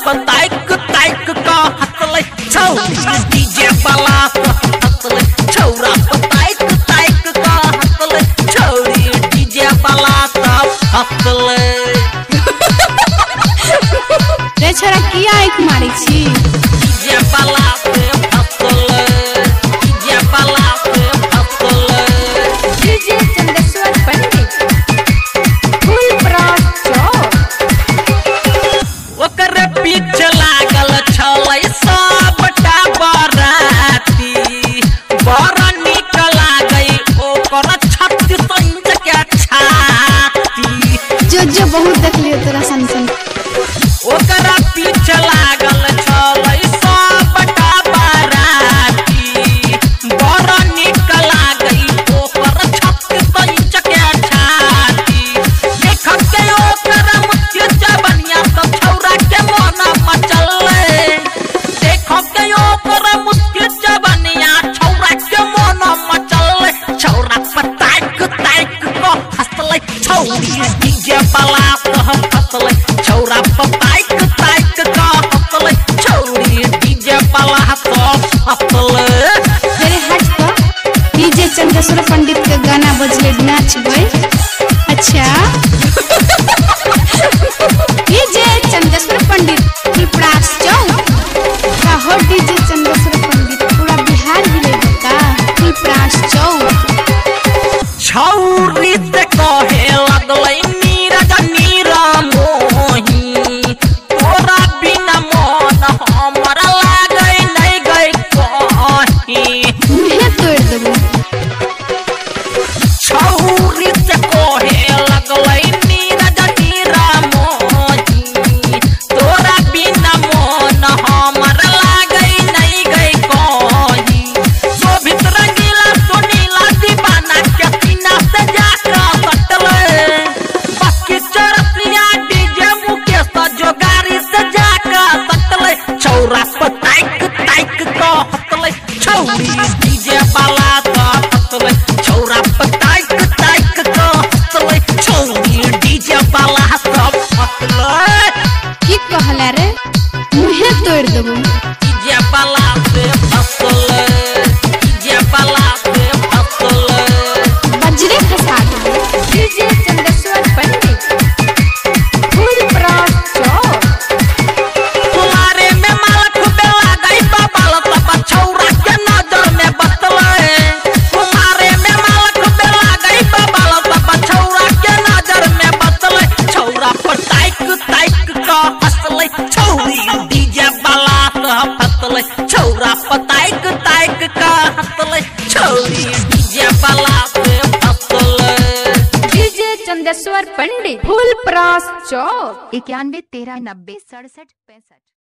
पताइक ताइक का हतले छौरी डीजे वाला हतले छौरा पताइक ताइक का हतले छौरी डीजे वाला हतले रे छोरा किया एक मारी छी डीजे वाला हतले डीजे वाला हतले डीजे चंदेश्वर पंडित फुल प्रास चौक ओकर पीछे लागल छलै सबटा बराती बड़ नीक लागै ओकर 36 इंच के छाती जो बहुत देख लियो तोरा सन ओकर पीछे लागल छलै सबटा बराती बड़ नीक लागै ओकर 36 इंच के छाती देख के ओकर मुख्य जबनिया सब छौरा के मन मचलै देख के ओकर मुख्य जबनिया छौरा के मन मचलै छौरा पताइक ताइक को हंसलै छौरी डीजे वाला हंसलै छौरा पताइक ताइक का हंसलै छौरी डीजे वाला हंसलै तेरे हट पर डीजे चंदेश्वर पंडित के गाना बजले नाचबै अच्छा डीजे चंदेश्वर पंडित फुलप्रास चौक का हो डीजे चंदेश्वर पंडित पूरा बिहार हिलेगा का फुलप्रास चौक छौरी से कहे लगलै नीरज नीरा मोही तोरा बिना मन हमर लागै नै गै कहीं मुहे तोड़ देबो छौरी से कहे लगलै नीरज नीरा मोही तोरा बिना मन हमर लागै नै गै कहीं शोभित रंगीला सुनीला दीवाना के सीना से जाकर सटलै बाकी चरसिया डीजे मुकेश जोगारी से जाकर सटलै छौरा पताइक ताइक का हंसलै छौरी डीजे वाला हंसलै छौरा पताइक ताइक का हंसलै छौरी डीजे वाला हंसलै की कहला रे मुहे तोड़ देबो डीजे वाला हंसलै डीजे वाला हंसलै बजरे खसा देबो डीजे चंदेश्वर पंडित फुल प्रास चौक तुम्हारे में मालक बेला गई बाबाल सब छौरा के नजर में बसलै तुम्हारे में मालक बेला गई बाबाल सब छौरा के नजर में बसलै छौरा पताइक ताइक का हंसलै छौरी डीजे वाला हंसलै छौरा पताइक ताइक का हंसलै छौरी डीजे वाला हंसलै डीजे चंदेश्वर पंडित फुल प्रास चौक 91 13 90 67 65